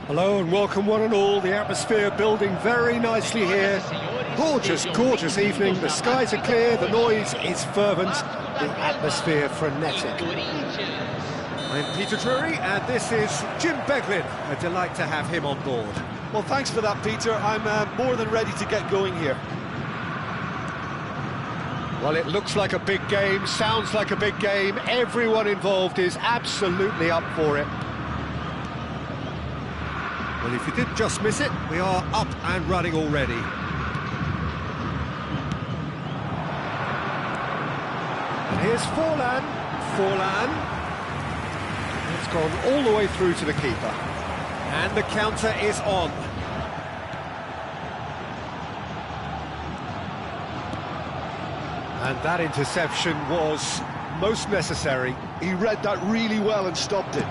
Hello and welcome one and all. The atmosphere building very nicely here. Gorgeous, gorgeous evening. The skies are clear, the noise is fervent, the atmosphere frenetic. I'm Peter Drury and this is Jim Beglin. A delight to have him on board. Well, thanks for that, Peter. I'm more than ready to get going here. Well, it looks like a big game, sounds like a big game. Everyone involved is absolutely up for it. Well, if you did just miss it, we are up and running already. And here's Forlan. It's gone all the way through to the keeper. And the counter is on. And that interception was most necessary. He read that really well and stopped it.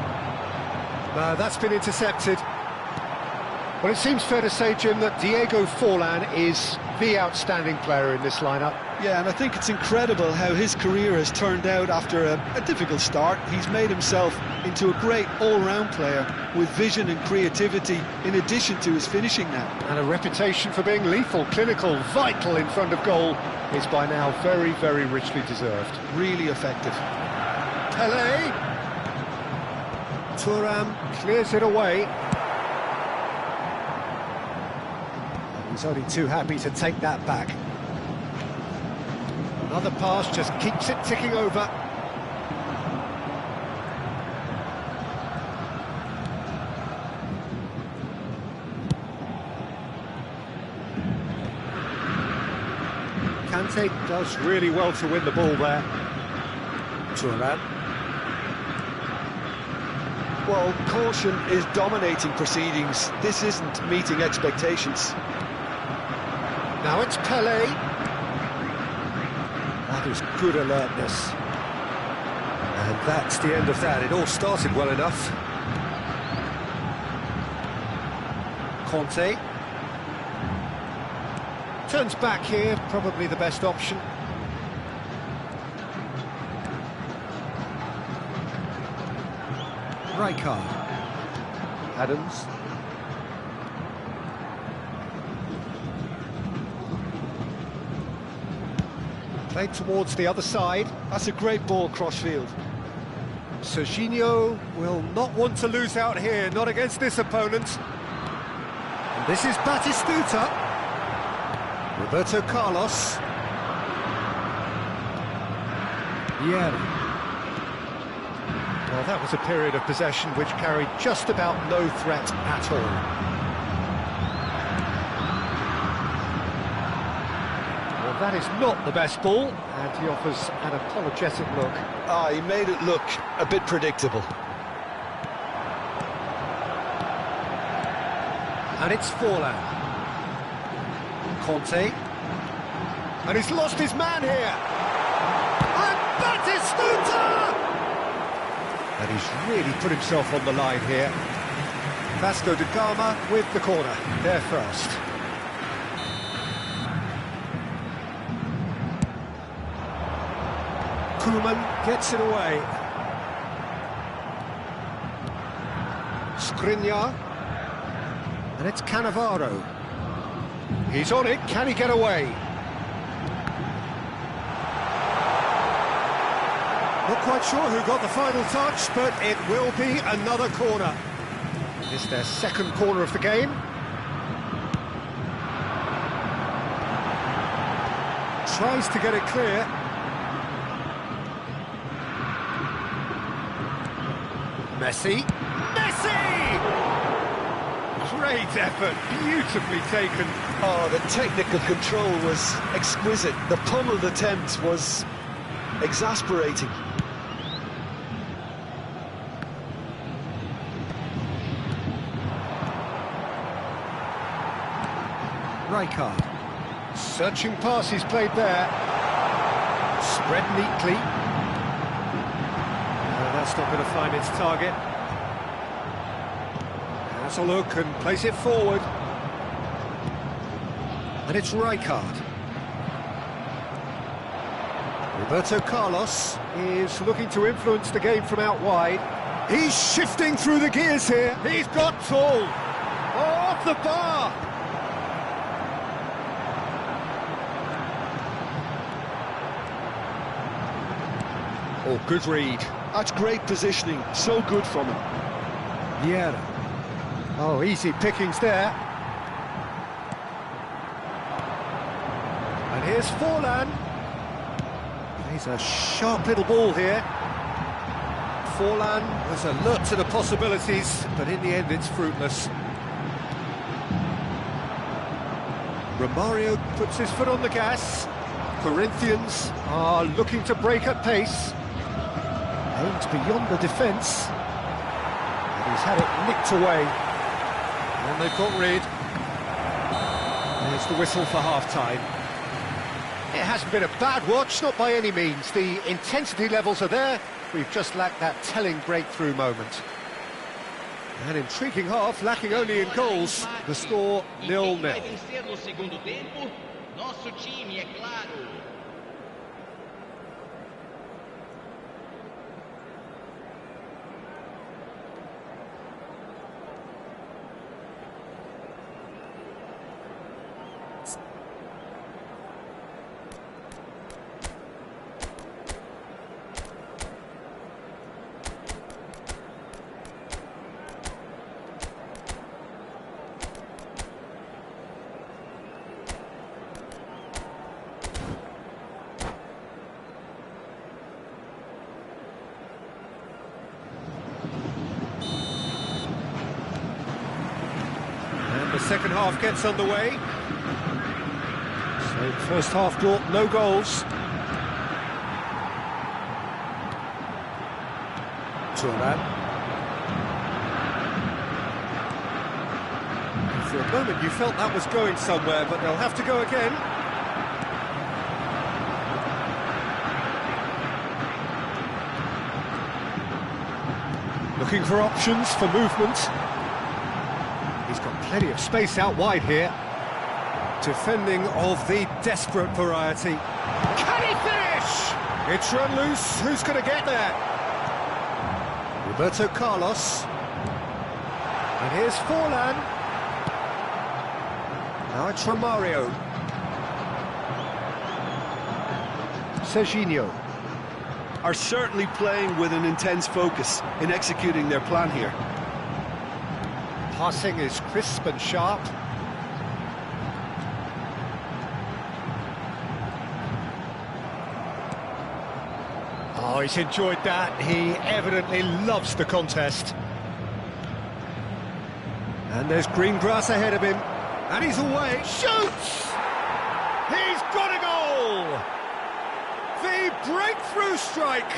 That's been intercepted. Well, it seems fair to say, Jim, that Diego Forlan is the outstanding player in this lineup. Yeah, and I think it's incredible how his career has turned out after a difficult start. He's made himself into a great all-round player with vision and creativity in addition to his finishing now. And a reputation for being lethal, clinical, vital in front of goal is by now very, very richly deserved. Really effective. Pele. Thuram clears it away. He's only too happy to take that back. Another pass just keeps it ticking over. Kante does really well to win the ball there. Thuram. Well, caution is dominating proceedings. This isn't meeting expectations. Now it's Pele. That is good alertness. And that's the end of that. It all started well enough. Conte. Turns back here, probably the best option. Rijkaard. Adams. Played towards the other side. That's a great ball crossfield. Serginho will not want to lose out here, not against this opponent. And this is Batistuta. Roberto Carlos. Yeah. Well, that was a period of possession which carried just about no threat at all. That is not the best ball, and he offers an apologetic look. He made it look a bit predictable. And it's Forlan. Conte. And he's lost his man here. And Batistuta! And he's really put himself on the line here. Vasco da Gama with the corner. They're first. Koeman gets it away. Skriniar. And it's Cannavaro. He's on it, can he get away? Not quite sure who got the final touch, but it will be another corner. It's their second corner of the game. Tries to get it clear. Messi. Great effort, beautifully taken. Oh, the technical control was exquisite. The pummeled attempt was exasperating. Rijkaard. Searching pass he's played there. Spread neatly. That's not going to find its target. Has a look and plays it forward. And it's Rijkaard. Roberto Carlos is looking to influence the game from out wide. He's shifting through the gears here. He's got tall. the bar! Oh, good read. That's great positioning, so good from him. Yeah. Oh, easy pickings there. And here's Forlan. He's a sharp little ball here. Forlan was alert to the possibilities, but in the end it's fruitless. Romario puts his foot on the gas. Corinthians are looking to break at pace. Aimed beyond the defence. And he's had it nicked away. And they've got rid. There's the whistle for half-time. It hasn't been a bad watch, not by any means. The intensity levels are there. We've just lacked that telling breakthrough moment. An intriguing half, lacking only in goals. The score 0-0. The second half gets underway. So first half brought no goals. Turan. For a moment you felt that was going somewhere, but they'll have to go again. Looking for options for movement. He's got plenty of space out wide here. Defending of the desperate variety. Can he finish? It's run loose. Who's going to get there? Roberto Carlos. And here's Forlan. Now it's Romario. Serginho. Are certainly playing with an intense focus in executing their plan here. Passing is crisp and sharp. Oh, he's enjoyed that. He evidently loves the contest. And there's green grass ahead of him. And he's away. Shoots! He's got a goal! The breakthrough strike!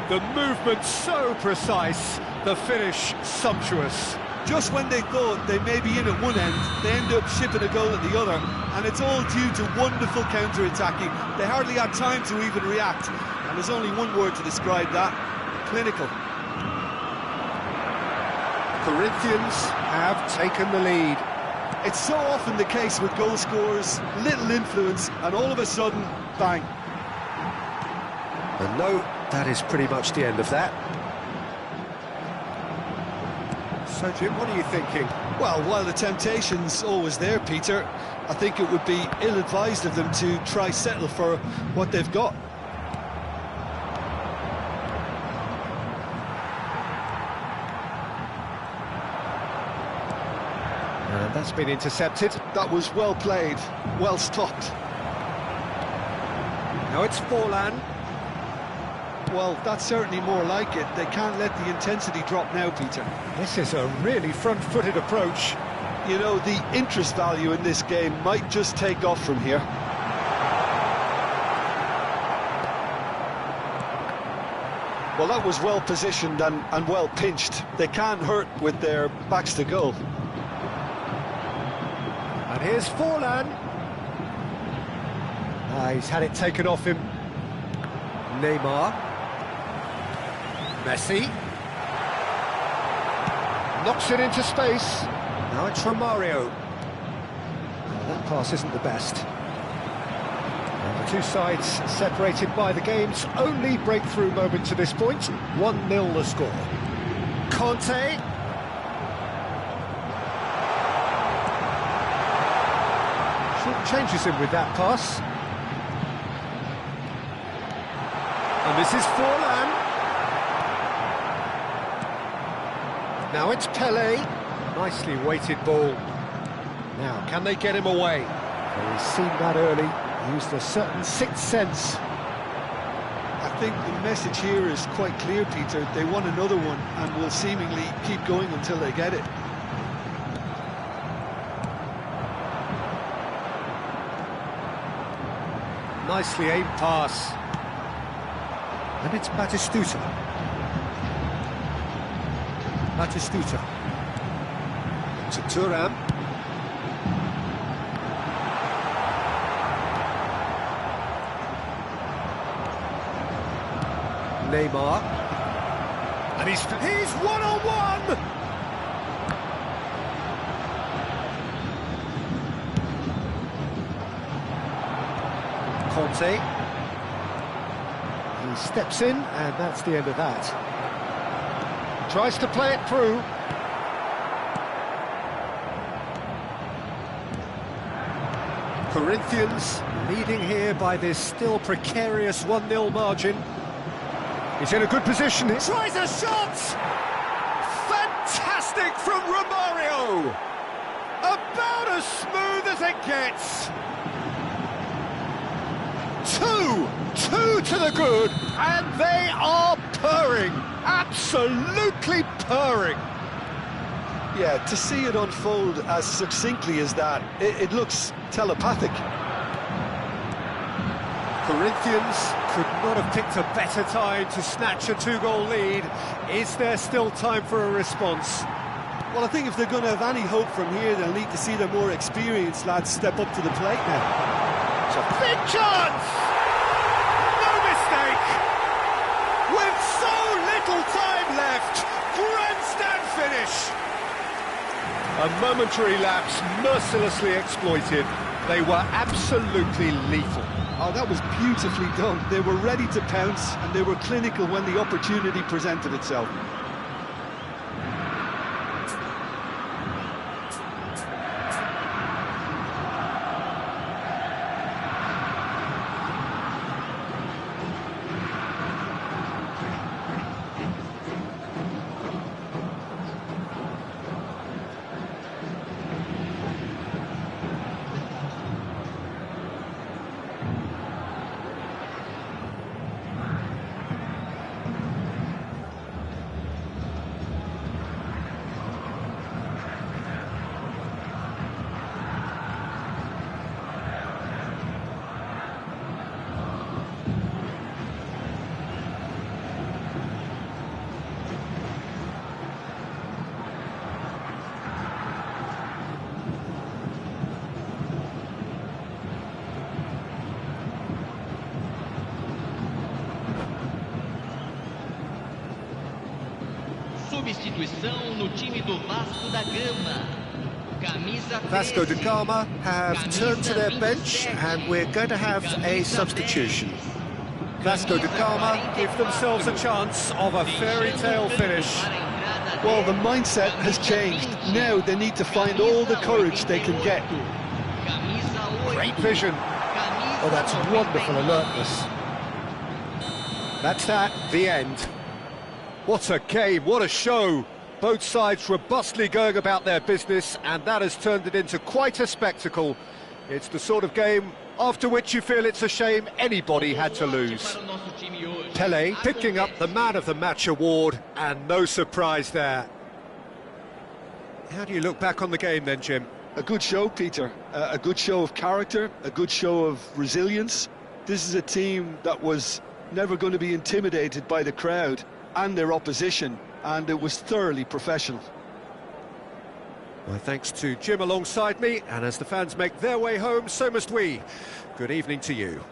The movement so precise, the finish sumptuous. Just when they thought they may be in at one end, they end up shipping a goal at the other, and it's all due to wonderful counter-attacking. They hardly had time to even react, and there's only one word to describe that: clinical. Corinthians have taken the lead. It's so often the case with goal scorers, little influence, and all of a sudden, bang. And no, that is pretty much the end of that. So, Jim, what are you thinking? Well, while the temptation's always there, Peter, I think it would be ill-advised of them to try settle for what they've got. And that's been intercepted. That was well played, well stopped. Now it's Forlan. Well, that's certainly more like it. They can't let the intensity drop now, Peter. This is a really front-footed approach. You know, the interest value in this game might just take off from here. Well, that was well positioned and well pinched. They can't hurt with their backs to goal. And here's Forlan. He's had it taken off him. Neymar. Messi. Knocks it into space. Now it's Romario. That pass isn't the best. And the two sides separated by the game's only breakthrough moment to this point. 1-0 the score. Conte. Changes him with that pass. And this is Forlan. Now it's Pele. Nicely weighted ball. Now, can they get him away? Well, he's seen that early. Used a certain sixth sense. I think the message here is quite clear, Peter. They want another one and will seemingly keep going until they get it. Nicely aimed pass. And it's Batistuta. Batistuta. To Thuram. Neymar. And he's one-on-one! Conte. He steps in, and that's the end of that. Tries to play it through. Corinthians leading here by this still precarious 1-0 margin. He's in a good position. He tries a shot! Fantastic from Romario! About as smooth as it gets. Two to the good, and they are purring. Absolutely purring. Yeah, to see it unfold as succinctly as that, it looks telepathic. Corinthians could not have picked a better time to snatch a 2-goal lead. Is there still time for a response? Well, I think if they're going to have any hope from here, they'll need to see their more experienced lads step up to the plate now. It's a big chance! No mistake! With so little time left, grandstand finish! A momentary lapse mercilessly exploited. They were absolutely lethal. Oh, that was beautifully done. They were ready to pounce, and they were clinical when the opportunity presented itself. Substituição no time do Vasco da Gama. Vasco da Gama have turned to their bench, and we're going to have a substitution. Vasco da Gama give themselves a chance of a fairy tale finish. Well, the mindset has changed. Now they need to find all the courage they can get. Great vision. Oh, that's wonderful alertness. That's that, the end. What a game, what a show. Both sides robustly going about their business, and that has turned it into quite a spectacle. It's the sort of game after which you feel it's a shame anybody had to lose. Pele picking up the Man of the Match award, and no surprise there. How do you look back on the game then, Jim? A good show, Peter. A good show of character, a good show of resilience. This is a team that was never going to be intimidated by the crowd and their opposition, and it was thoroughly professional. My thanks to Jim alongside me, and as the fans make their way home, so must we. Good evening to you.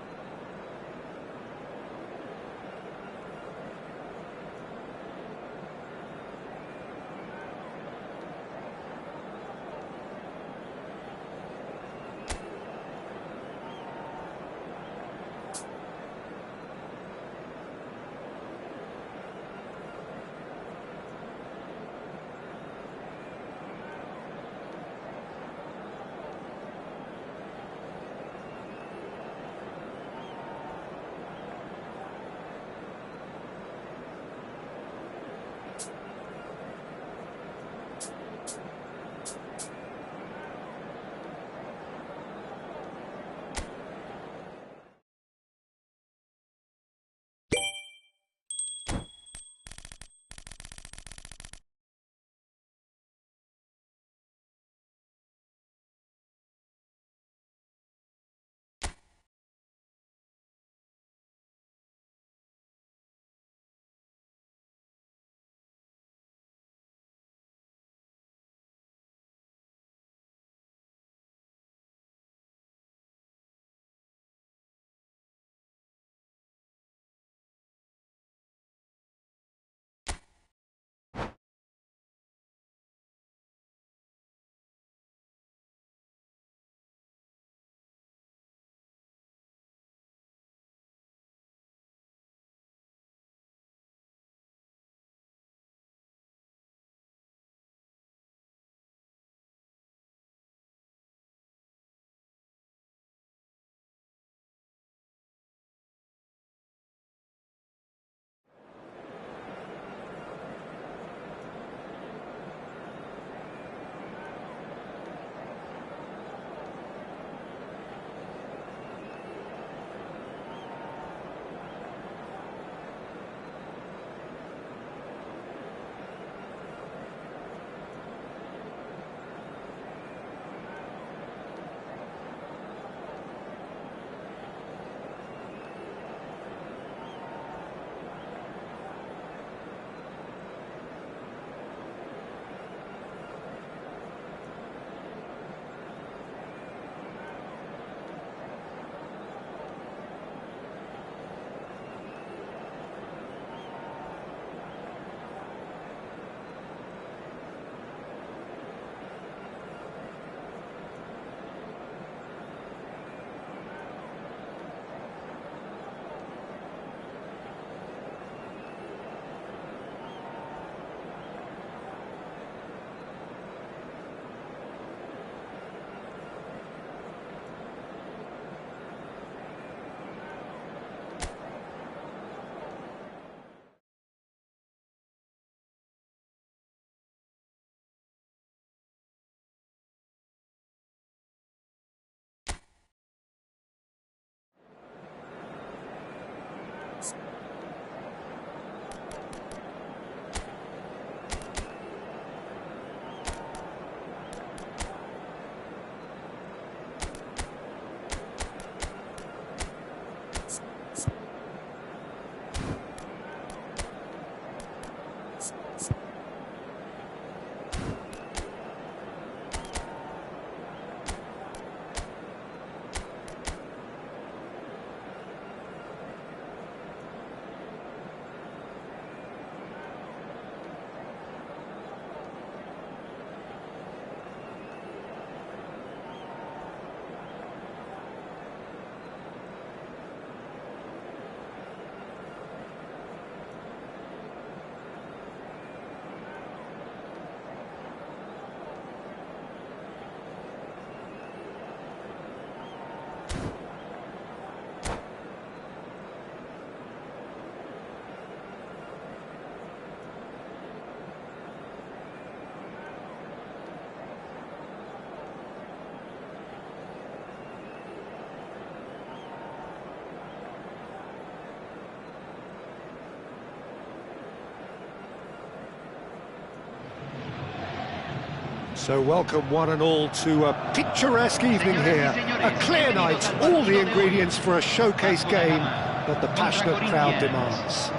So welcome one and all to a picturesque evening here. A clear night, all the ingredients for a showcase game that the passionate crowd demands.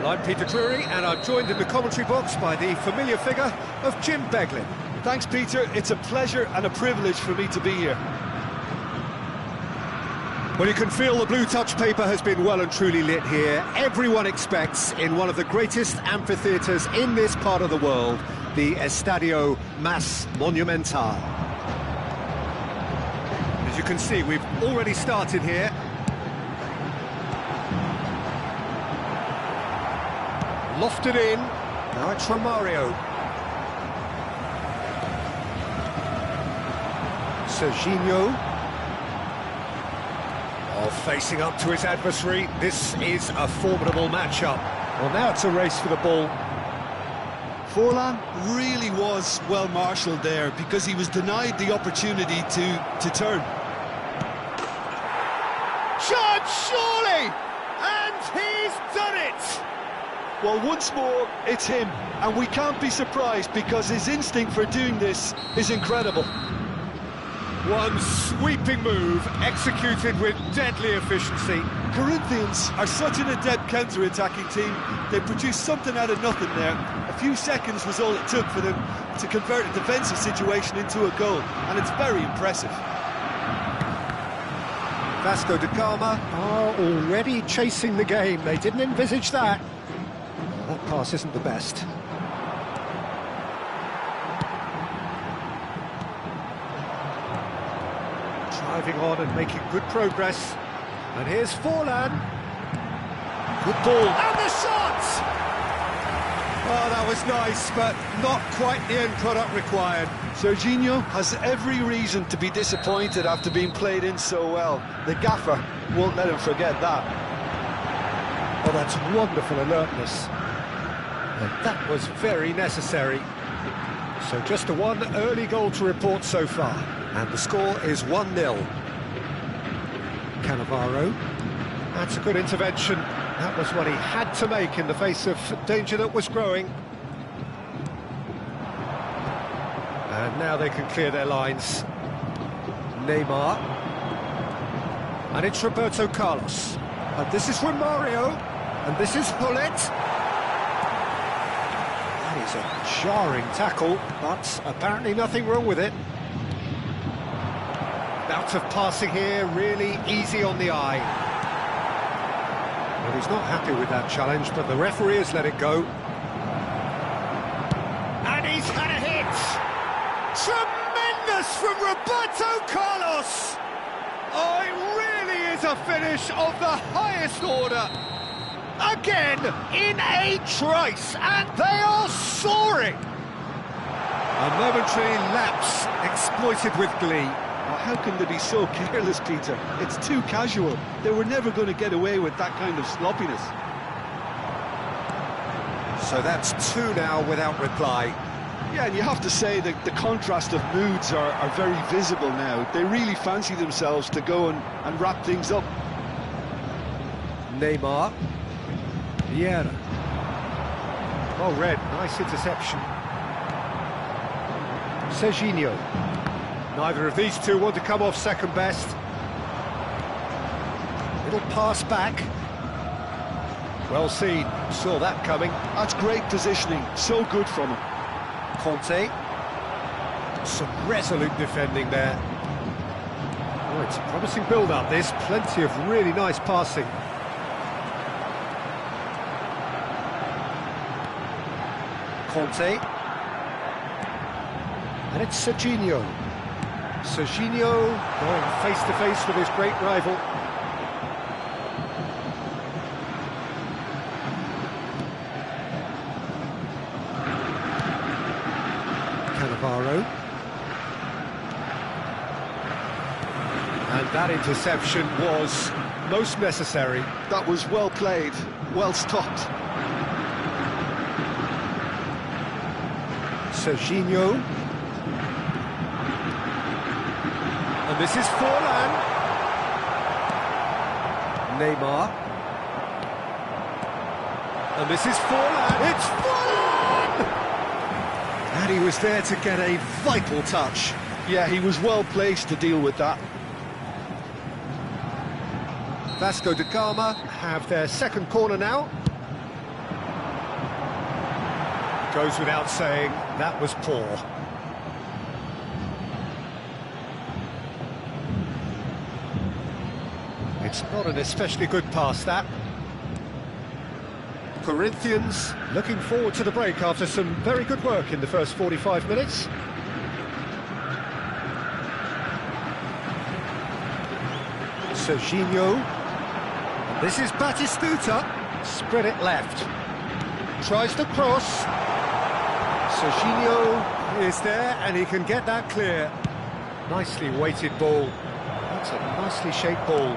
Well, I'm Peter Drury, and I'm joined in the commentary box by the familiar figure of Jim Beglin. Thanks, Peter. It's a pleasure and a privilege for me to be here. Well, you can feel the blue touch paper has been well and truly lit here. Everyone expects, in one of the greatest amphitheatres in this part of the world, the Estadio Mas Monumental. As you can see, we've already started here. Lofted in, now it's Romario. Serginho. Oh, facing up to his adversary, this is a formidable matchup. Well, now it's a race for the ball. Forlan really was well marshalled there because he was denied the opportunity to turn. Shot, surely! And he's done it! Well, once more, it's him, and we can't be surprised because his instinct for doing this is incredible. One sweeping move, executed with deadly efficiency. Corinthians are such an adept counter-attacking team. They produced something out of nothing there. A few seconds was all it took for them to convert a defensive situation into a goal, and it's very impressive. Vasco da Gama are already chasing the game. They didn't envisage that. That pass isn't the best. Driving on and making good progress. And here's Forlan. Good ball. And the shot! Oh, that was nice, but not quite the end product required. Serginho has every reason to be disappointed after being played in so well. The gaffer won't let him forget that. Oh, that's wonderful alertness. And that was very necessary. So just a one early goal to report so far. And the score is 1-0. Cannavaro. That's a good intervention. That was what he had to make in the face of danger that was growing. And now they can clear their lines. Neymar. And it's Roberto Carlos. And this is Romario. And this is Hullet. That is a jarring tackle, but apparently nothing wrong with it. Bout of passing here, really easy on the eye. Well, he's not happy with that challenge, but the referee has let it go. And he's had a hit! Tremendous from Roberto Carlos! Oh, it really is a finish of the highest order. Again, in a trice, and they are soaring! A momentary lapse exploited with glee. Oh, how can they be so careless, Peter? It's too casual. They were never going to get away with that kind of sloppiness. So that's two now without reply. Yeah, and you have to say that the contrast of moods are very visible now. They really fancy themselves to go and wrap things up. Neymar. Vieira. Oh, red, nice interception. Serginho. Neither of these two want to come off second best. Little pass back. Well seen, saw that coming. That's great positioning, so good from him. Conte. Some resolute defending there. Oh, it's a promising build-up, this. Plenty of really nice passing. Conte. And it's Serginho. Serginho going face-to-face with his great rival. Cannavaro. And that interception was most necessary. That was well played, well stopped. Serginho. And this is Forlan. Neymar. And this is Forlan. It's Forlan! And he was there to get a vital touch. Yeah, he was well placed to deal with that. Vasco da Gama have their second corner now. Goes without saying, that was poor. It's not an especially good pass, that. Corinthians looking forward to the break after some very good work in the first 45 minutes. Serginho. This is Batistuta. Spread it left. Tries to cross. Serginho is there and he can get that clear. Nicely weighted ball. That's a nicely shaped ball.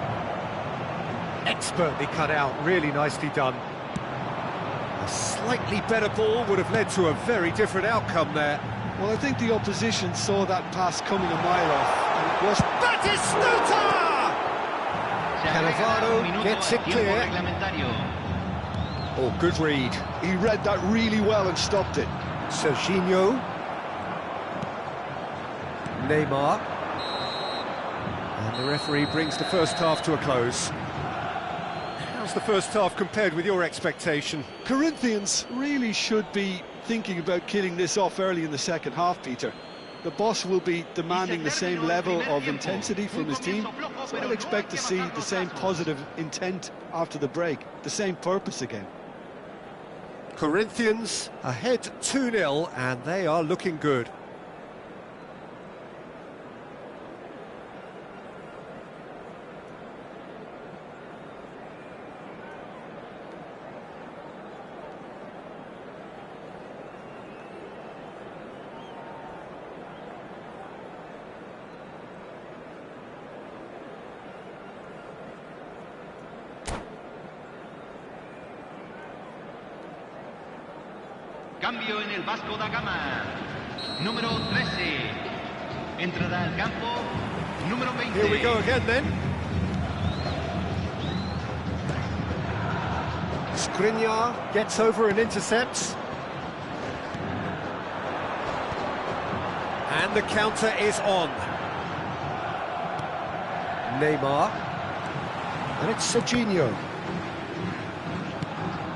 Expertly cut out, really nicely done. A slightly better ball would have led to a very different outcome there. Well, I think the opposition saw that pass coming a mile off, and it was Batistuta! Cannavaro gets it clear. Oh, good read. He read that really well and stopped it. Serginho. Neymar. And the referee brings the first half to a close. How's the first half compared with your expectation? Corinthians really should be thinking about killing this off early in the second half, Peter. The boss will be demanding the same level of intensity from his team, so I'd expect to see the same positive intent after the break, the same purpose again. Corinthians ahead 2-0 and they are looking good. Cambio en el Vasco da Gama. Número 13. Entrada al campo. Número 20. Here we go again then. Skriniar gets over and intercepts. And the counter is on. Neymar. And it's Serginho.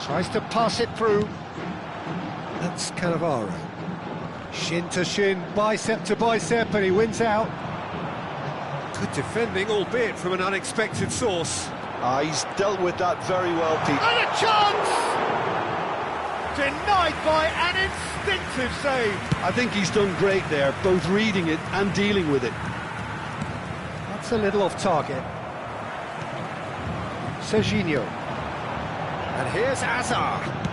Tries to pass it through. That's Cannavaro. Shin to shin, bicep to bicep, and he wins out. Good defending, albeit from an unexpected source. He's dealt with that very well, Pete. And a chance! Denied by an instinctive save. I think he's done great there, both reading it and dealing with it. That's a little off target. Serginho. And here's Azar.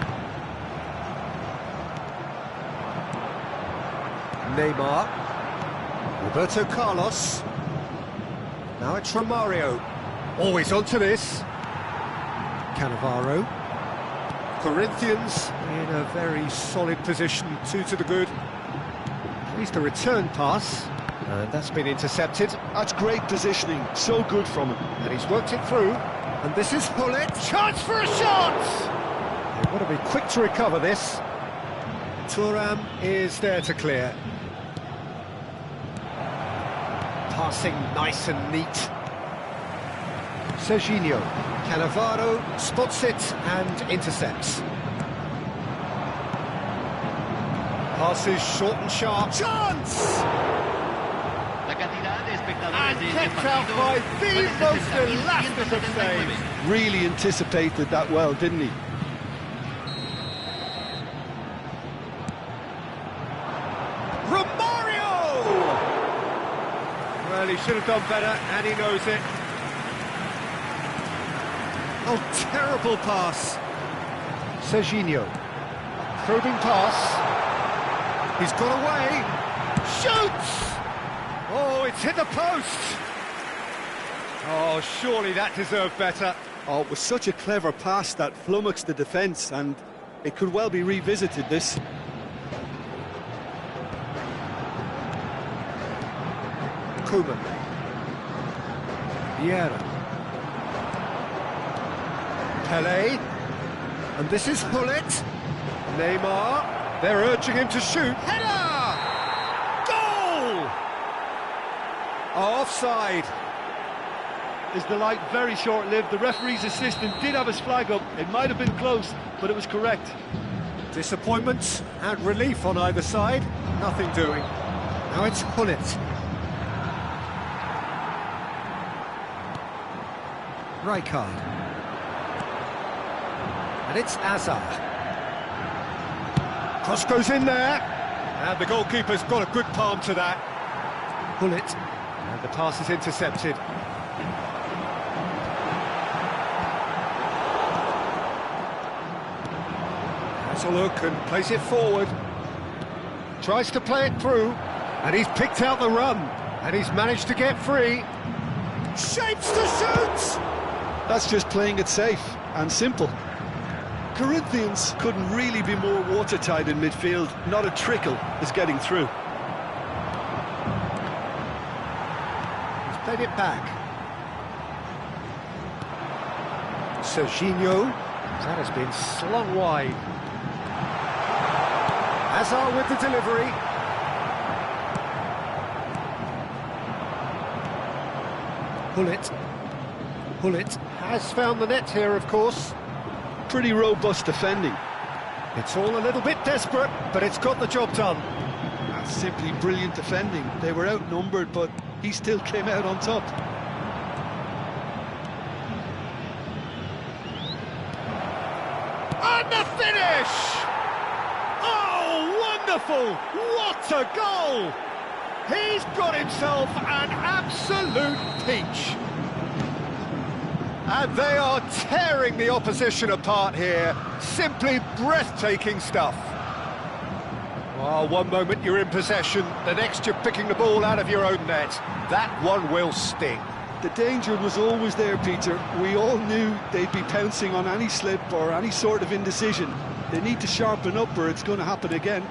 Neymar. Roberto Carlos. Now it's Romario. Always onto this. Cannavaro. Corinthians in a very solid position, 2 to the good. At least a return pass. And that's been intercepted. That's great positioning, so good from him. And he's worked it through. And this is Hullet. Chance for a shot! They've got to be quick to recover this. Thuram is there to clear. Passing nice and neat. Serginho. Cannavaro spots it and intercepts. Passes short and sharp. Chance! And kept out by the most elastic of saves. Really anticipated that well, didn't he? Romario! Well, he should have done better, and he knows it. Oh, terrible pass. Serginho. Probing pass. He's got away. Shoots! Oh, it's hit the post. Oh, surely that deserved better. Oh, it was such a clever pass that flummoxed the defence, and it could well be revisited, this. Koeman. Vieira. Pelé. And this is Hullet. Neymar. They're urging him to shoot. Header! Goal! Offside. Is the light very short-lived? The referee's assistant did have his flag up. It might have been close, but it was correct. Disappointment and relief on either side. Nothing doing. Now it's Hullet. Rijkaard. And it's Azar. Cross goes in there. And the goalkeeper's got a good palm to that. Hullet. And the pass is intercepted. Has a look and plays it forward. Tries to play it through. And he's picked out the run. And he's managed to get free. Shapes to shoot! That's just playing it safe and simple. Corinthians couldn't really be more watertight in midfield. Not a trickle is getting through. He's played it back. Serginho. That has been slung wide. Hazard with the delivery. Hullet has found the net here, of course. Pretty robust defending. It's all a little bit desperate, but it's got the job done. That's simply brilliant defending. They were outnumbered, but he still came out on top. And the finish! Oh, wonderful! What a goal! He's got himself an absolute peach. And they are tearing the opposition apart here. Simply breathtaking stuff. Oh, one moment you're in possession, the next you're picking the ball out of your own net. That one will sting. The danger was always there, Peter. We all knew they'd be pouncing on any slip or any sort of indecision. They need to sharpen up or it's going to happen again.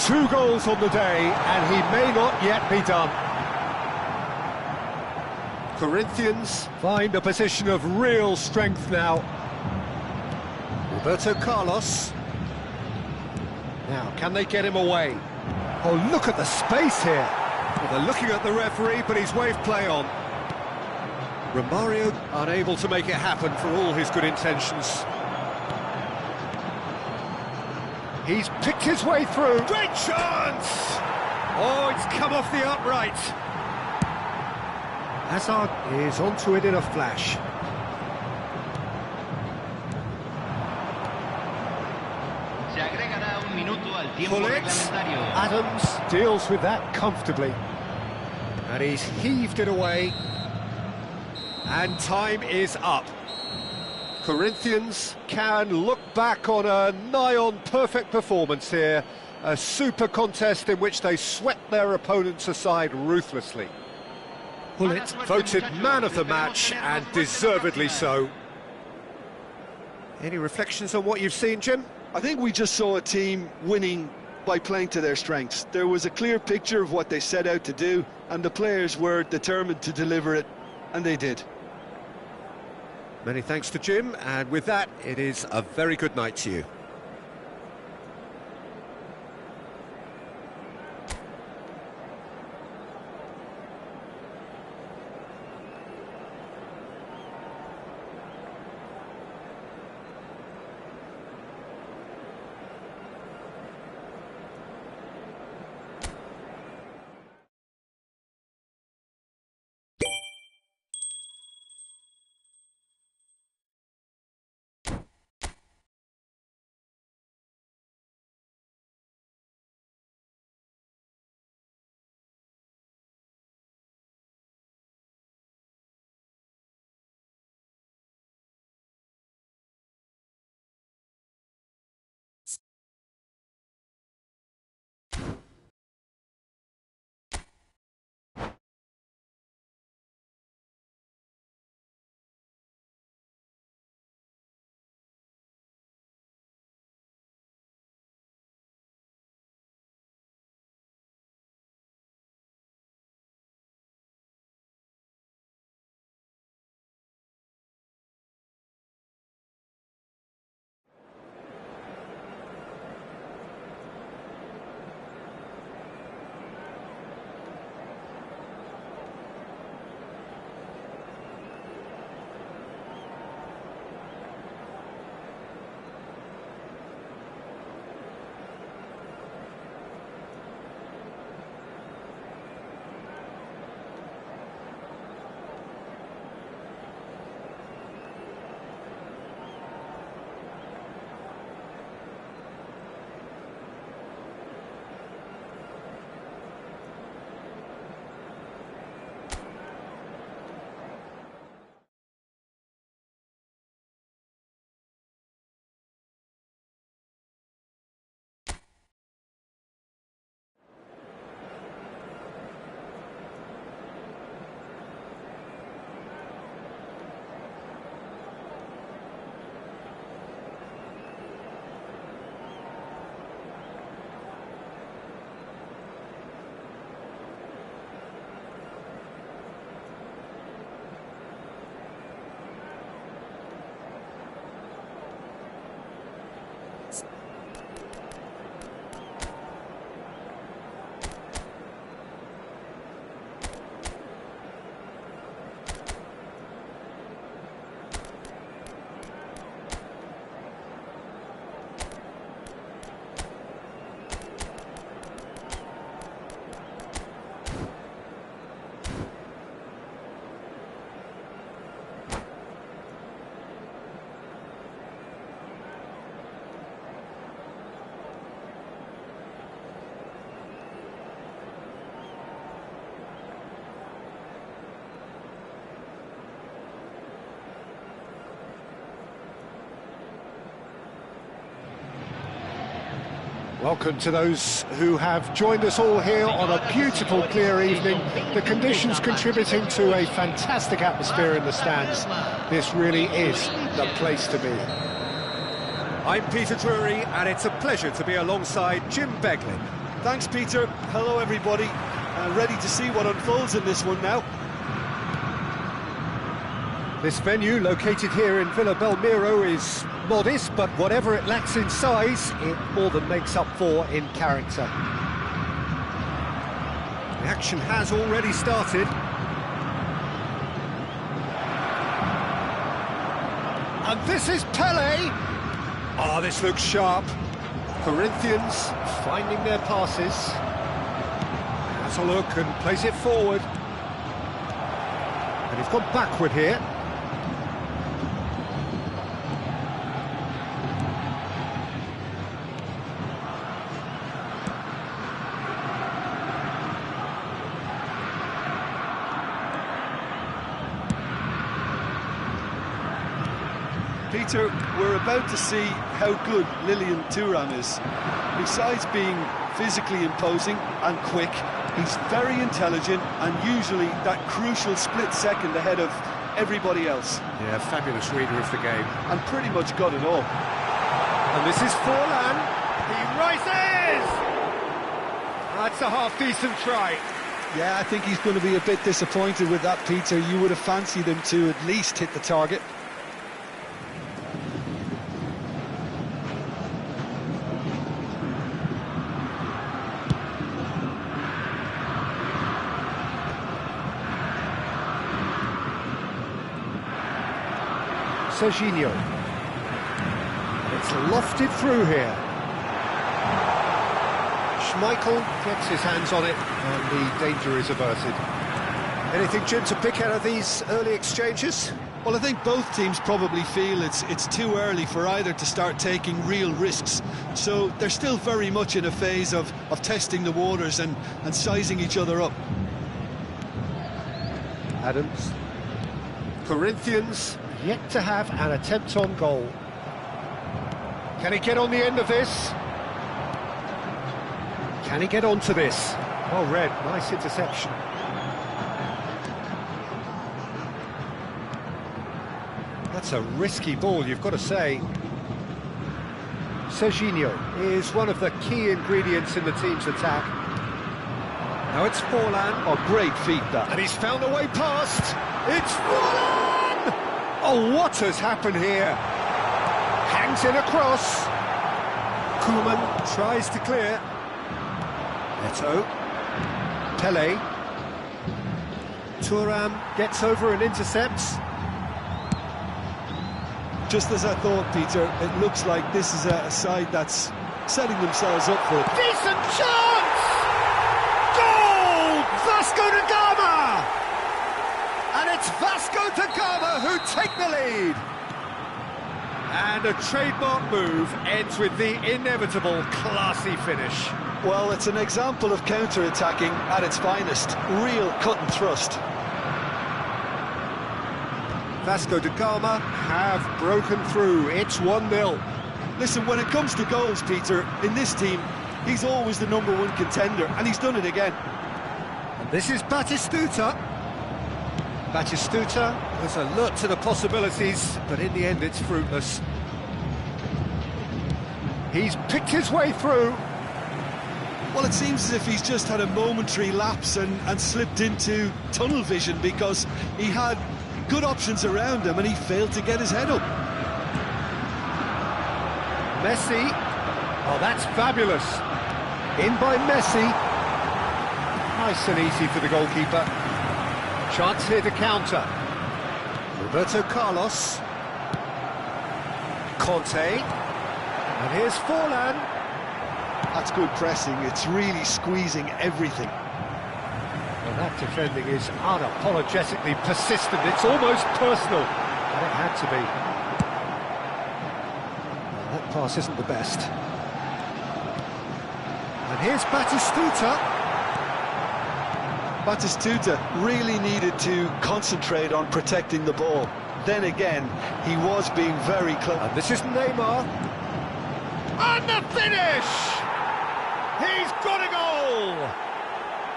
2 goals on the day, and he may not yet be done. Corinthians find a position of real strength now. Roberto Carlos. Now, can they get him away? Oh, look at the space here. Well, they're looking at the referee, but he's waved play on. Romario unable to make it happen for all his good intentions. He's picked his way through. Great chance! Oh, it's come off the upright. Hazard is onto it in a flash. Hullet. Adams deals with that comfortably. And he's heaved it away. And time is up. Corinthians can look back on a nigh-on perfect performance here. A super contest in which they swept their opponents aside ruthlessly. Hullet voted man of the match, and deservedly so. Any reflections on what you've seen, Jim? I think we just saw a team winning by playing to their strengths. There was a clear picture of what they set out to do, and the players were determined to deliver it, and they did. Many thanks to Jim, and with that, it is a very good night to you. Welcome to those who have joined us all here on a beautiful, clear evening. The conditions contributing to a fantastic atmosphere in the stands. This really is the place to be. I'm Peter Drury, and it's a pleasure to be alongside Jim Beglin. Thanks, Peter. Hello, everybody. Ready to see what unfolds in this one now. This venue, located here in Villa Belmiro, is modest, but whatever it lacks in size, it more than makes up for in character. The action has already started. And this is Pele. Ah, this looks sharp. Corinthians finding their passes. Has a look and plays it forward. And he's gone backward here. Peter, we're about to see how good Lilian Thuram is. Besides being physically imposing and quick, he's very intelligent and usually that crucial split second ahead of everybody else. Yeah, fabulous reader of the game. And pretty much got it all. And this is Forlan. He rises! That's a half-decent try. Yeah, I think he's going to be a bit disappointed with that, Peter. You would have fancied him to at least hit the target. Serginho. It's lofted through here. Schmeichel gets his hands on it and the danger is averted. Anything, Jim, to pick out of these early exchanges? Well, I think both teams probably feel it's too early for either to start taking real risks. So they're still very much in a phase of testing the waters and sizing each other up. Adams. Corinthians yet to have an attempt on goal. Can he get on the end of this? Can he get onto this? Well read, nice interception. That's a risky ball, you've got to say. Serginho is one of the key ingredients in the team's attack. Now it's Forlan. Oh, great feat, that. And he's found a way past. It's Forlan! Oh, what has happened here? Hangs in across. Koeman tries to clear. Neto. Pele. Thuram gets over and intercepts. Just as I thought, Peter, it looks like this is a side that's setting themselves up for it. Decent chance! Goal! Vasco da Gama! And it's Vasco da Gama who take the lead. And a trademark move ends with the inevitable classy finish. Well, it's an example of counter-attacking at its finest. Real cut and thrust. Vasco da Gama have broken through. It's 1-0. Listen, when it comes to goals, Peter, in this team, he's always the #1 contender, and he's done it again. And this is Batistuta. Batistuta was alert to the possibilities, but in the end it's fruitless. He's picked his way through. Well, it seems as if he's just had a momentary lapse and slipped into tunnel vision because he had good options around him and he failed to get his head up. Messi. Oh, that's fabulous. In by Messi. Nice and easy for the goalkeeper. Chance here to counter. Roberto Carlos. Conte. And here's Forlan. That's good pressing. It's really squeezing everything. Well, that defending is unapologetically persistent. It's almost personal. And it had to be. Well, that pass isn't the best. And here's Batistuta. Batistuta really needed to concentrate on protecting the ball. Then again, he was being very close. And this is Neymar. And the finish! He's got a goal!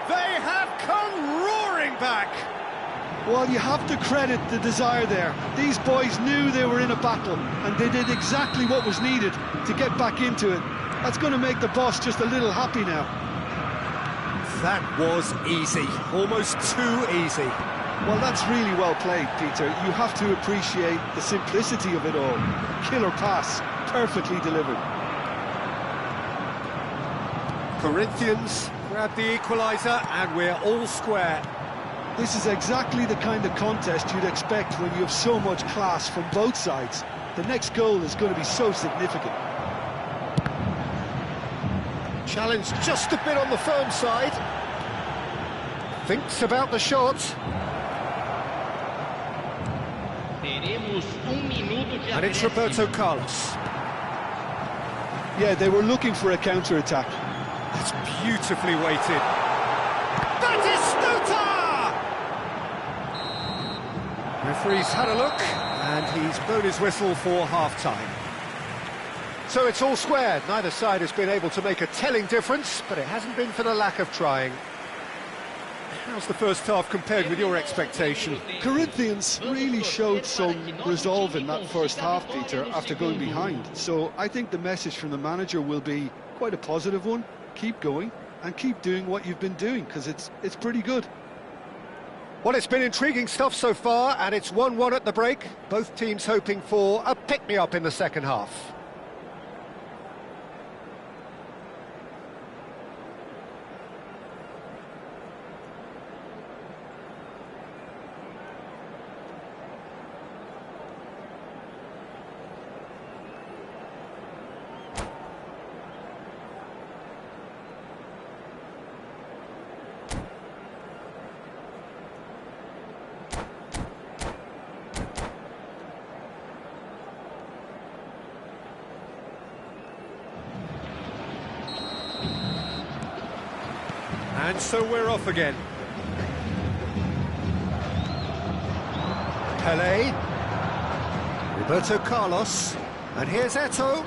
They have come roaring back! Well, you have to credit the desire there. These boys knew they were in a battle, and they did exactly what was needed to get back into it. That's going to make the boss just a little happy now. That was easy, almost too easy. Well, that's really well played, Peter. You have to appreciate the simplicity of it all. Killer pass, perfectly delivered. Corinthians grab the equaliser, and we're all square. This is exactly the kind of contest you'd expect when you have so much class from both sides. The next goal is going to be so significant. Challenge just a bit on the firm side. Thinks about the shot. And it's Roberto Carlos. Yeah, they were looking for a counter-attack. That's beautifully weighted. Referee's had a look, and he's blown his whistle for half-time. So it's all square. Neither side has been able to make a telling difference, but it hasn't been for the lack of trying. How's the first half compared with your expectation? Corinthians really showed some resolve in that first half, Peter, after going behind. So I think the message from the manager will be quite a positive one. Keep going and keep doing what you've been doing, because it's pretty good. Well, it's been intriguing stuff so far, and it's 1-1 at the break. Both teams hoping for a pick-me-up in the second half. And so we're off again. Pelé, Roberto Carlos, and here's Eto'o,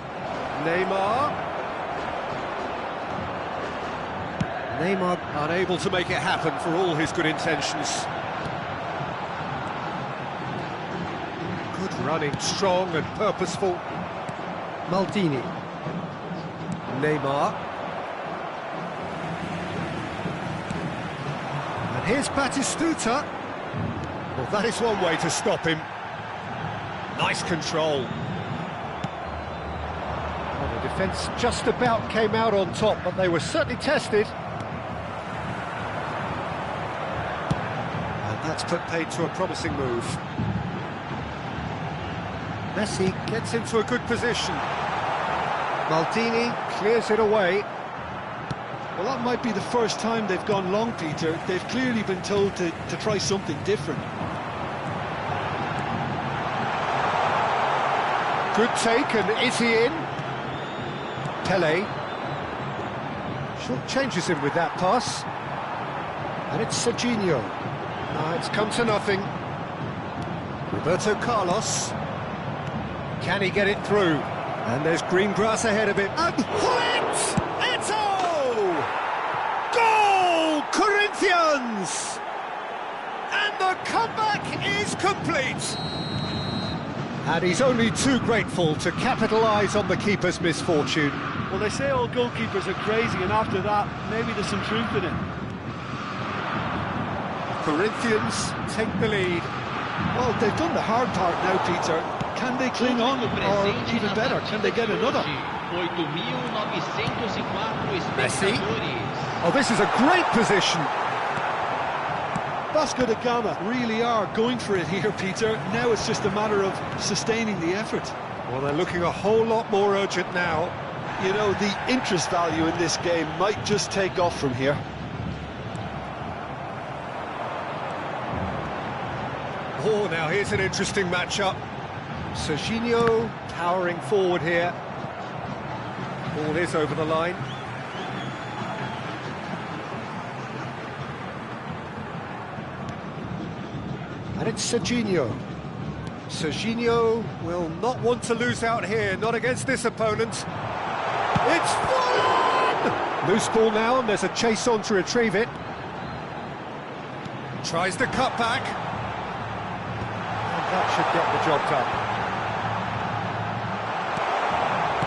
Neymar. Neymar unable to make it happen for all his good intentions. Good running, strong and purposeful. Maldini. Neymar. Here's Batistuta. Well, that is one way to stop him. Nice control. Well, the defence just about came out on top, but they were certainly tested. And that's put paid to a promising move. Messi gets into a good position. Maldini clears it away. Well, that might be the first time they've gone long, Peter. They've clearly been told to try something different. Good take, and is he in? Pelé. Short changes him with that pass. And it's Serginho. No, it's come to nothing. Roberto Carlos. Can he get it through? And there's green grass ahead of him. And White! Goal! Corinthians! And the comeback is complete! And he's only too grateful to capitalise on the keeper's misfortune. Well, they say all goalkeepers are crazy, and after that, maybe there's some truth in it. Corinthians take the lead. Well, they've done the hard part now, Peter. Can they cling on, or even better, can they get another? Messi. Oh, this is a great position. Vasco da Gama really are going for it here, Peter. Now it's just a matter of sustaining the effort. Well, they're looking a whole lot more urgent now. You know, the interest value in this game might just take off from here. Oh, now here's an interesting matchup. Serginho powering forward here. Ball is over the line. And it's Serginho. Serginho will not want to lose out here, not against this opponent. It's fallen! Loose ball now, and there's a chase on to retrieve it. Tries to cut back. And that should get the job done.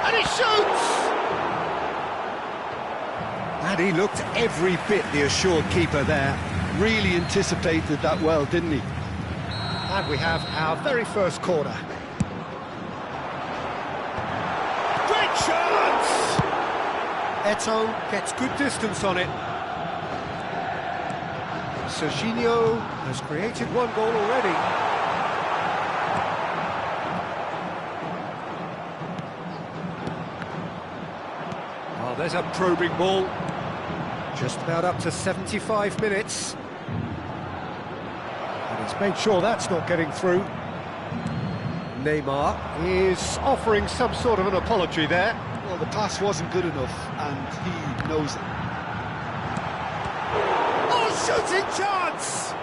And he shoots! And he looked every bit the assured keeper there. Really anticipated that well, didn't he? And we have our very first corner. Great chance! Eto'o gets good distance on it. Serginho has created one goal already. Oh, there's a probing ball. Just about up to 75 minutes. And he's made sure that's not getting through. Neymar is offering some sort of an apology there. Well, the pass wasn't good enough, and he knows it. Oh, shooting chance!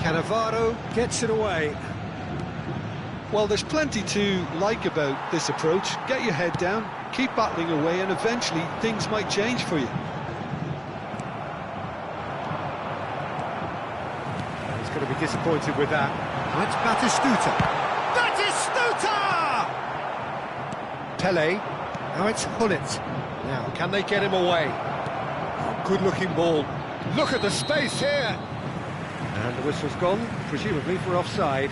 Cannavaro gets it away. Well, there's plenty to like about this approach. Get your head down, keep battling away, and eventually things might change for you. He's going to be disappointed with that. That's Batistuta. Batistuta! Pele. Now it's Hullet. Now, can they get him away? Oh, good-looking ball. Look at the space here! And the whistle's gone, presumably for offside.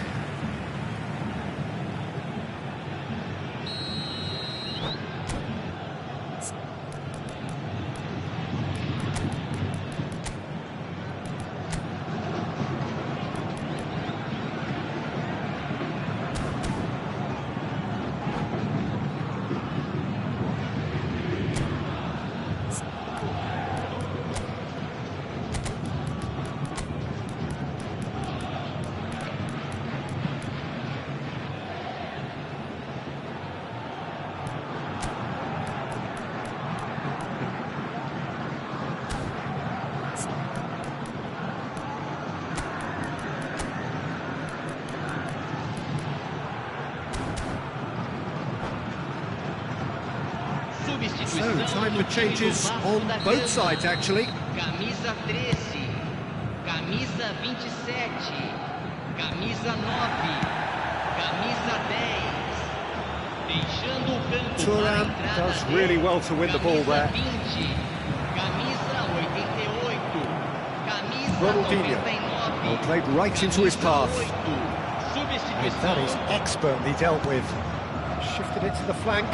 So, time for changes on both sides, actually. Camisa 13, camisa 27, camisa 9, camisa 10. Deixando o campo Thuram does really well to win the ball there. Camisa 88, camisa Ronaldinho. 99. Well, played right into his path. And that is expertly dealt with. Shifted it to the flank.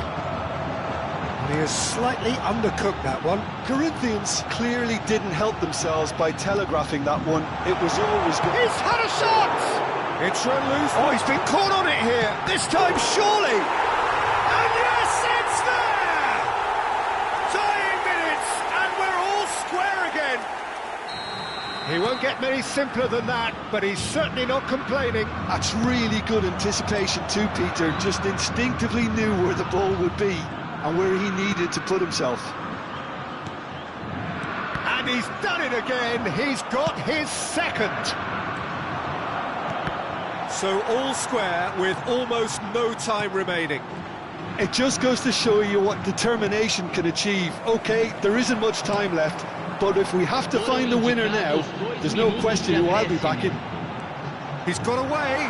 He has slightly undercooked that one. Corinthians clearly didn't help themselves by telegraphing that one. It was always good. He's had a shot! It's run loose. Oh, he's been caught on it here. This time, surely. And yes, it's there! Dying minutes, and we're all square again. He won't get many simpler than that, but he's certainly not complaining. That's really good anticipation too, Peter. Just instinctively knew where the ball would be and where he needed to put himself. And he's done it again. He's got his second. So all square with almost no time remaining. It just goes to show you what determination can achieve. Okay, there isn't much time left, but if we have to find the winner now, there's no question who I'll be backing. He's got away.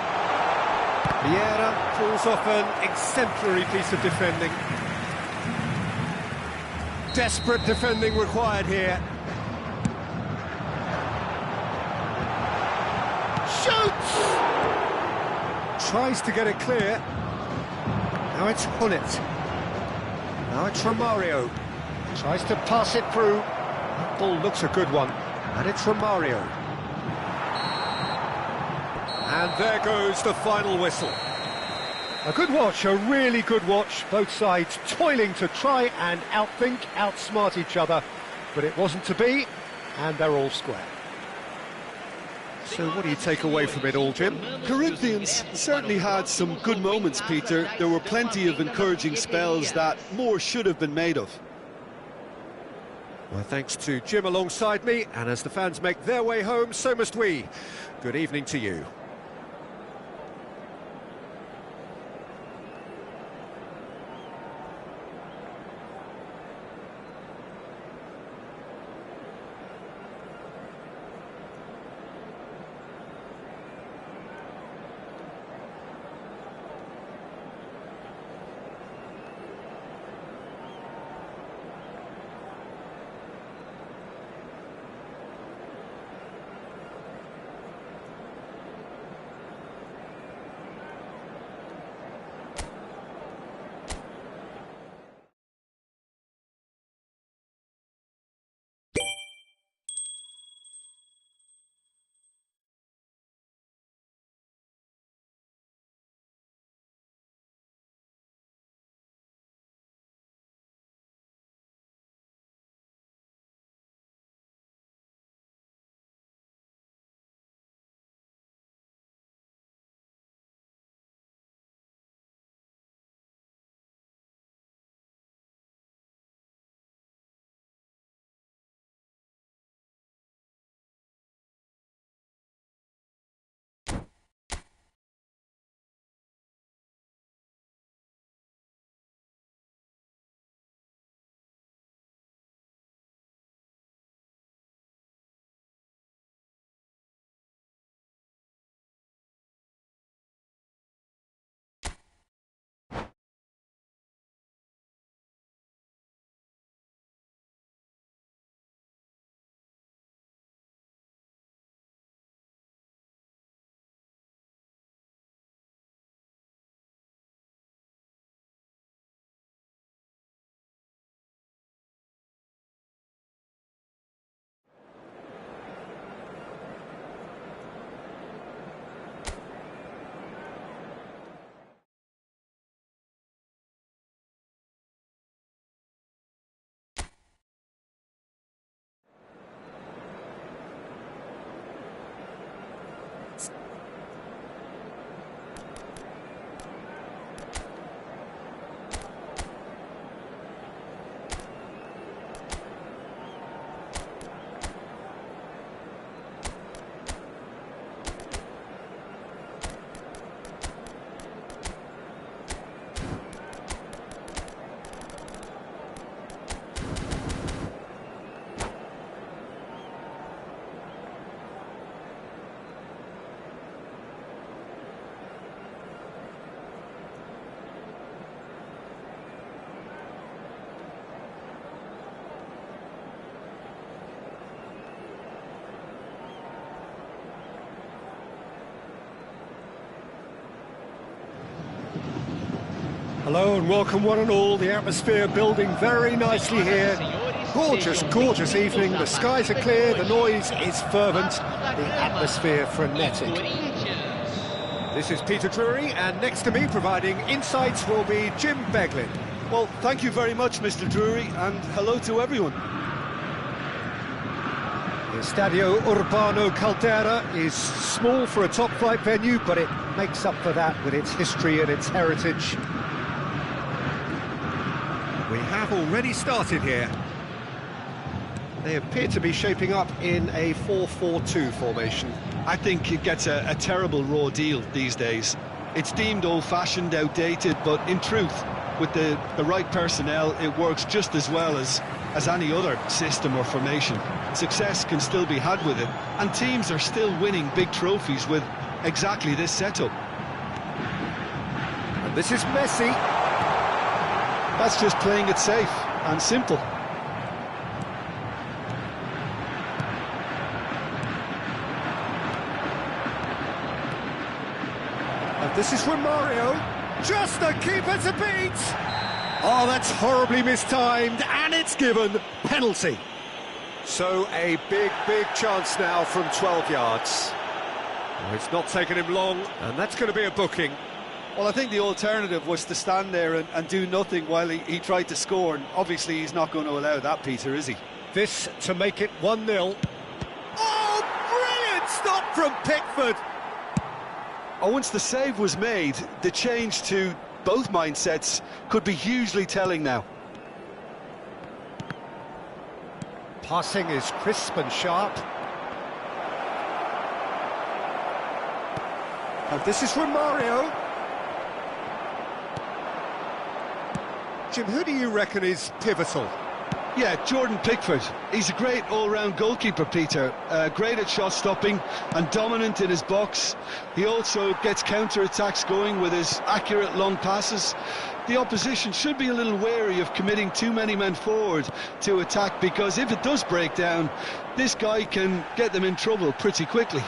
Vieira pulls off an exemplary piece of defending. Desperate defending required here. Shoots! Tries to get it clear. Now it's Hullet. Now it's Romario. Tries to pass it through. Ball looks a good one. And it's Romario. And there goes the final whistle. A good watch, a really good watch. Both sides toiling to try and outthink, outsmart each other. But it wasn't to be, and they're all square. So what do you take away from it all, Jim? Corinthians certainly had some good moments, Peter. There were plenty of encouraging spells that more should have been made of. Well, thanks to Jim alongside me, and as the fans make their way home, so must we. Good evening to you. Hello and welcome one and all. The atmosphere building very nicely here. Gorgeous, gorgeous evening. The skies are clear, the noise is fervent, the atmosphere frenetic. This is Peter Drury, and next to me providing insights will be Jim Beglin. Well, thank you very much, Mr. Drury, and hello to everyone. The Estadio Urbano Caldera is small for a top-flight venue, but it makes up for that with its history and its heritage. We have already started here. They appear to be shaping up in a 4-4-2 formation. I think it gets a terrible raw deal these days. It's deemed old-fashioned, outdated, but in truth, with the right personnel, it works just as well as any other system or formation. Success can still be had with it, and teams are still winning big trophies with exactly this setup. And this is Messi. That's just playing it safe and simple. And this is Romario. Just the keeper to beat! Oh, that's horribly mistimed, and it's given. Penalty. So a big, big chance now from 12 yards. Oh, it's not taken him long, and that's going to be a booking. Well, I think the alternative was to stand there and do nothing while he tried to score, and obviously he's not going to allow that, Peter, is he? This to make it 1-0. Oh, brilliant stop from Pickford! Oh, once the save was made, the change to both mindsets could be hugely telling now. Passing is crisp and sharp. And this is Romario. Jim, who do you reckon is pivotal? Yeah, Jordan Pickford. He's a great all-round goalkeeper, Peter. Great at shot stopping and dominant in his box. He also gets counter-attacks going with his accurate long passes. The opposition should be a little wary of committing too many men forward to attack, because if it does break down, this guy can get them in trouble pretty quickly.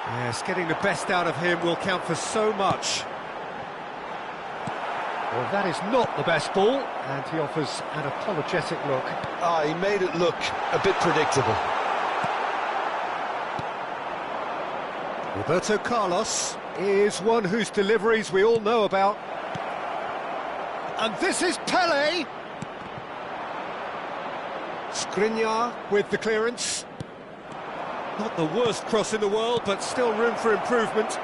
Yes, getting the best out of him will count for so much. Well, that is not the best ball, and he offers an apologetic look. He made it look a bit predictable. Roberto Carlos is one whose deliveries we all know about. And this is Pele. Skriniar with the clearance. Not the worst cross in the world, but still room for improvement.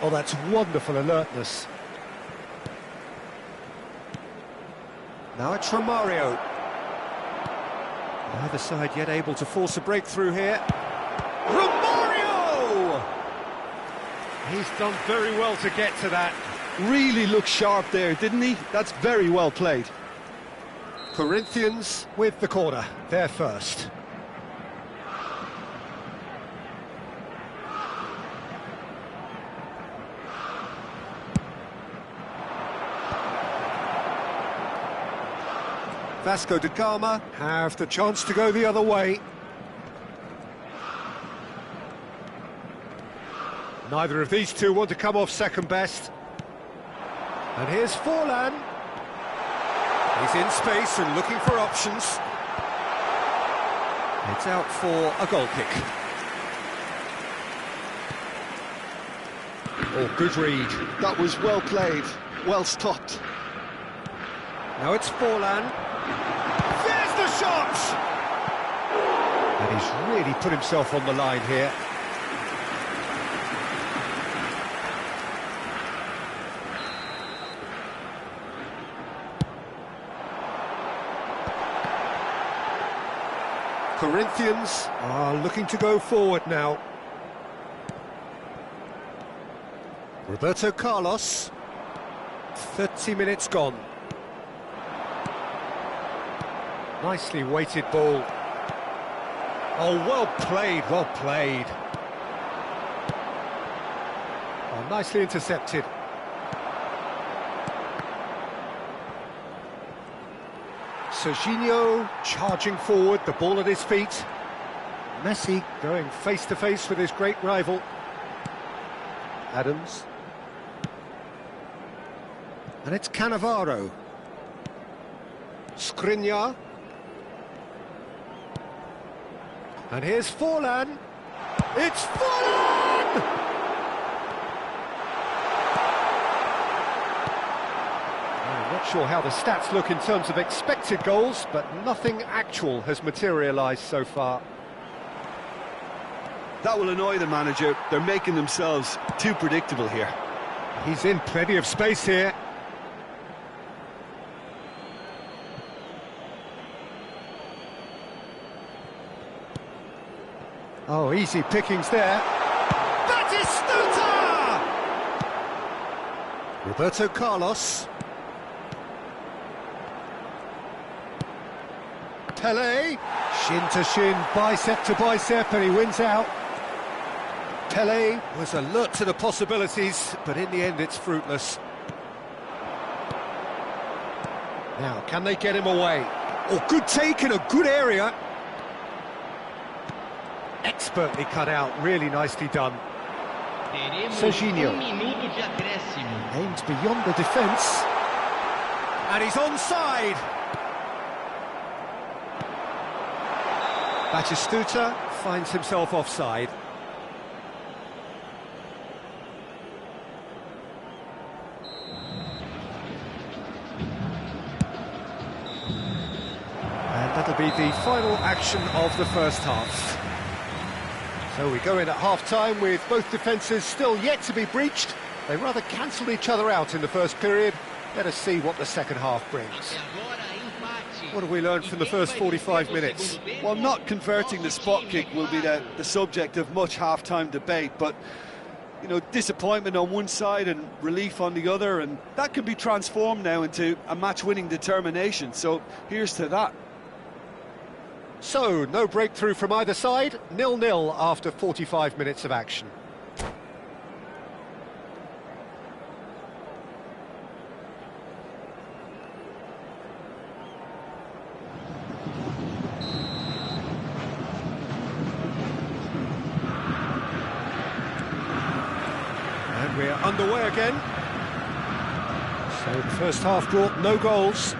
Oh, that's wonderful alertness. Now it's Romario. Neither side yet able to force a breakthrough here. Romario! He's done very well to get to that. Really looked sharp there, didn't he? That's very well played. Corinthians with the corner, they're first. Vasco da Gama have the chance to go the other way. Neither of these two want to come off second best. And here's Forlan. He's in space and looking for options. It's out for a goal kick. Oh, good read. That was well played, well stopped. Now it's Forlan. There's the shot! And he's really put himself on the line here. Corinthians are looking to go forward now. Roberto Carlos. 30 minutes gone. Nicely weighted ball. Oh, well played, well played. Oh, nicely intercepted. Serginho charging forward, the ball at his feet. Messi going face-to-face with his great rival. Adams. And it's Cannavaro. Skriniar. And here's Forlan. It's Forlan! I'm not sure how the stats look in terms of expected goals, but nothing actual has materialised so far. That will annoy the manager. They're making themselves too predictable here. He's in plenty of space here. Oh, easy pickings there. Batistuta! Roberto Carlos. Pele. Shin to shin, bicep to bicep, and he wins out. Pele was alert to the possibilities, but in the end it's fruitless. Now, can they get him away? Oh, good take in a good area. Expertly cut out, really nicely done. Serginho aims beyond the defence, and he's onside. Batistuta finds himself offside. And that'll be the final action of the first half. So we go in at half-time with both defences still yet to be breached. They rather cancelled each other out in the first period. Let us see what the second half brings. What have we learned from the first 45 minutes? Well, not converting the spot kick will be the subject of much half-time debate, but, you know, disappointment on one side and relief on the other, and that can be transformed now into a match-winning determination, so here's to that. So, no breakthrough from either side, 0-0 after 45 minutes of action. And we're underway again. So, the first half brought no goals.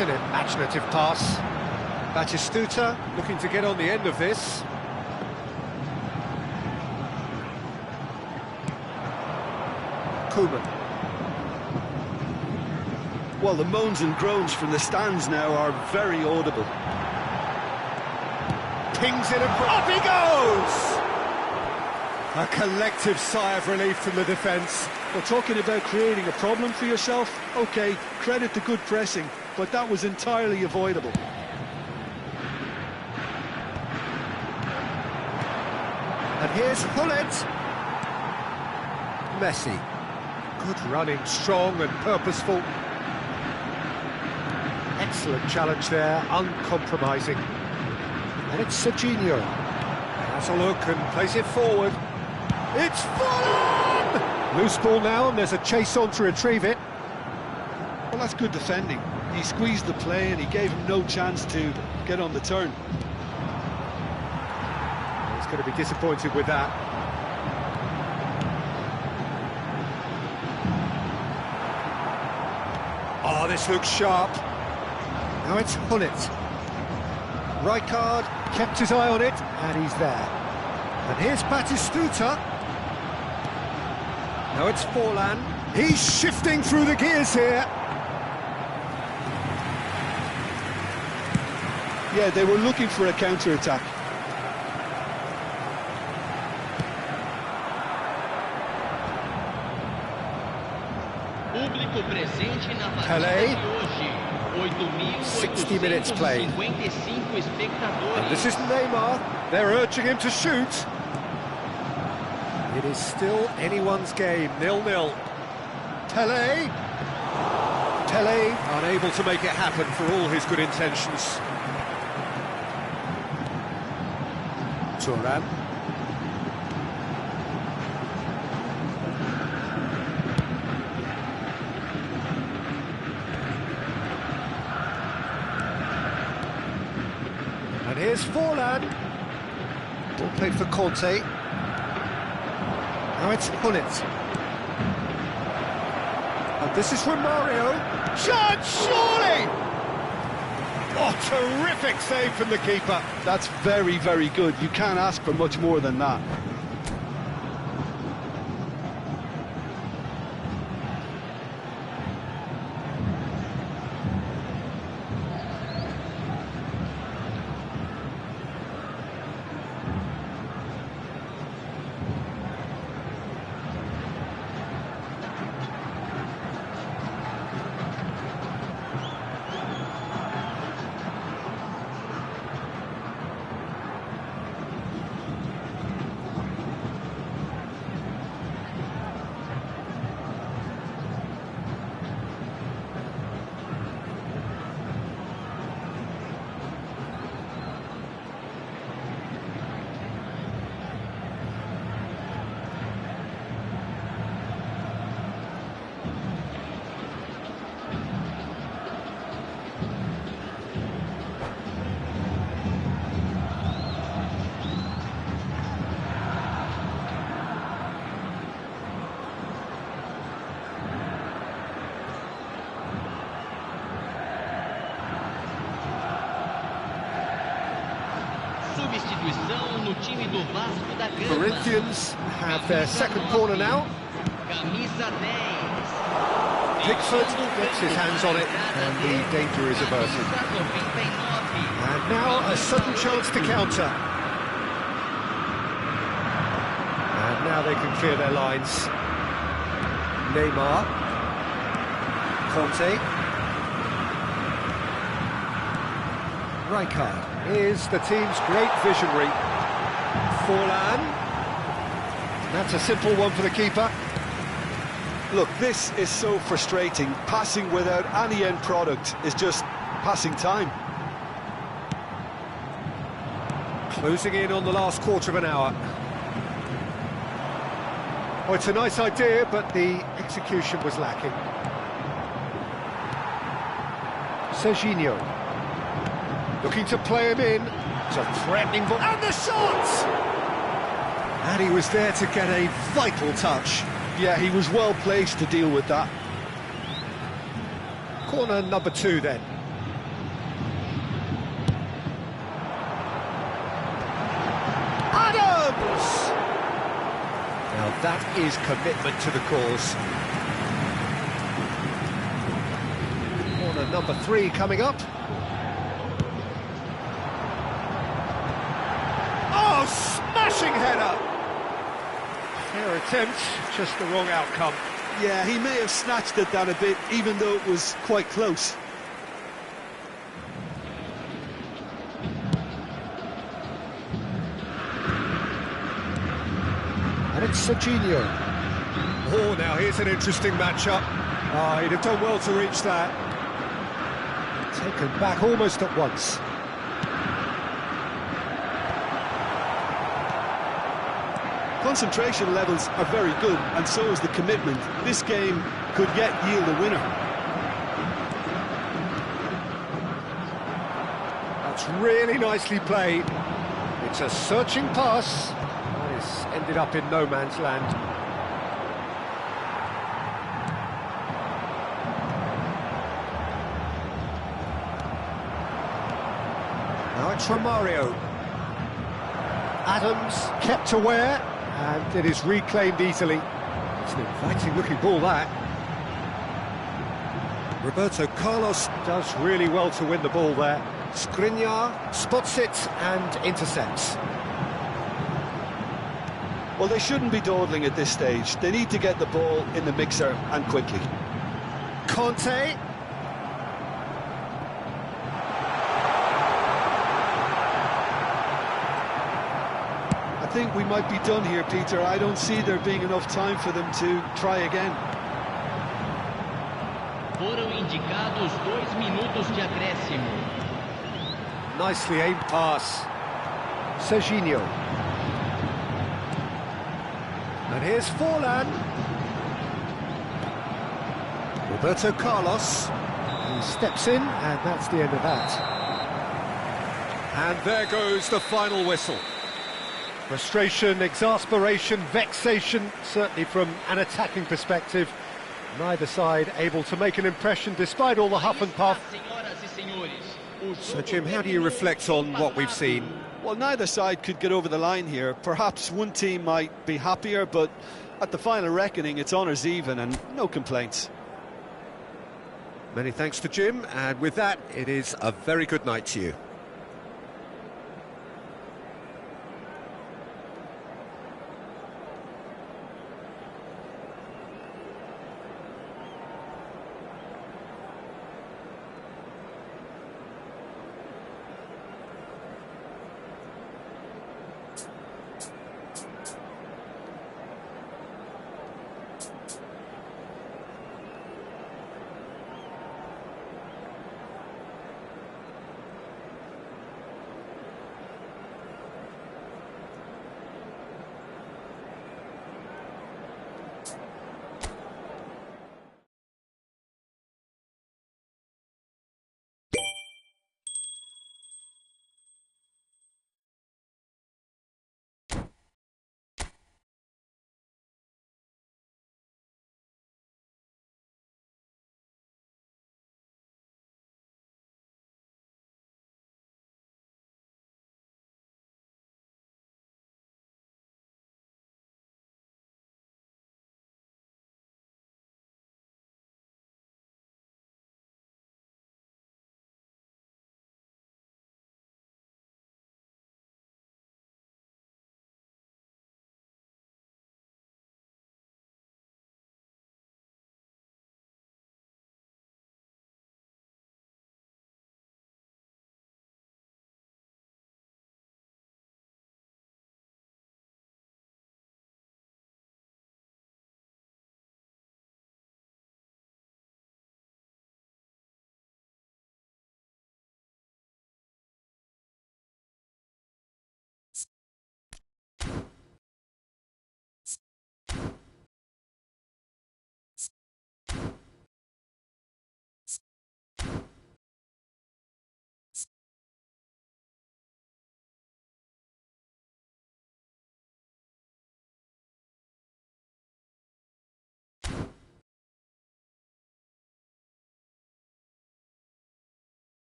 An imaginative pass. Batistuta looking to get on the end of this. Koeman. Well, the moans and groans from the stands now are very audible. Pings it and up he goes! A collective sigh of relief from the defence. Well, talking about creating a problem for yourself, OK, credit the good pressing, but that was entirely avoidable. And here's Hullet. Messi. Good running, strong and purposeful. Excellent challenge there, uncompromising. And it's Serginho. Has a look and plays it forward. It's Forlan! Loose ball now, and there's a chase on to retrieve it. Well, that's good defending. He squeezed the play and he gave him no chance to get on the turn. He's going to be disappointed with that. Oh, this looks sharp. Now it's Hullet. Rijkaard kept his eye on it, and he's there. And here's Batistuta. Now it's Forlan. He's shifting through the gears here. Yeah, they were looking for a counter-attack. Pele. 60 minutes played. And this is Neymar. They're urging him to shoot. It is still anyone's game, 0-0. Pele. Pele unable to make it happen for all his good intentions. Turan. And here's Forlan. Ball played for Conte. Now it's Hunnit. And this is from Mario. Shot, surely! Oh, terrific save from the keeper. That's very, very good. You can't ask for much more than that. Substituição no time do Vasco da Gama. Corinthians have their second corner now. Camisa 10. Pickford gets his hands on it, and the danger is averted. And now a sudden chance to counter. And now they can clear their lines. Neymar. Conte. Rijkaard is the team's great visionary. Forlan. That's a simple one for the keeper. Look, this is so frustrating. Passing without any end product is just passing time. Closing in on the last quarter of an hour. Oh, it's a nice idea, but the execution was lacking. Serginho. Looking to play him in. It's a threatening ball. And the shot! And he was there to get a vital touch. Yeah, he was well placed to deal with that. Corner number 2 then. Adams! Now that is commitment to the cause. Corner number 3 coming up. Oh, smashing header! Fair attempt, just the wrong outcome. Yeah, he may have snatched at that a bit, even though it was quite close. And it's Serginho. Oh, now here's an interesting matchup. Ah, he'd have done well to reach that. Taken back almost at once. Concentration levels are very good, and so is the commitment. This game could yet yield a winner. That's really nicely played. It's a searching pass. And it's ended up in no man's land. Now it's Romario. Adams kept aware. And it is reclaimed easily. It's an inviting looking ball, that. Roberto Carlos does really well to win the ball there. Skriniar spots it and intercepts. Well, they shouldn't be dawdling at this stage. They need to get the ball in the mixer and quickly. Conte. I think we might be done here, Peter. I don't see there being enough time for them to try again. Foram indicados 2 minutos de acréscimo. Nicely aimed pass. Serginho. And here's Forlan. Roberto Carlos. He steps in, and that's the end of that. And there goes the final whistle. Frustration, exasperation, vexation, certainly from an attacking perspective. Neither side able to make an impression despite all the huff and puff. So, Jim, how do you reflect on what we've seen? Well, neither side could get over the line here. Perhaps one team might be happier, but at the final reckoning, it's honours even and no complaints. Many thanks to Jim, and with that, it is a very good night to you.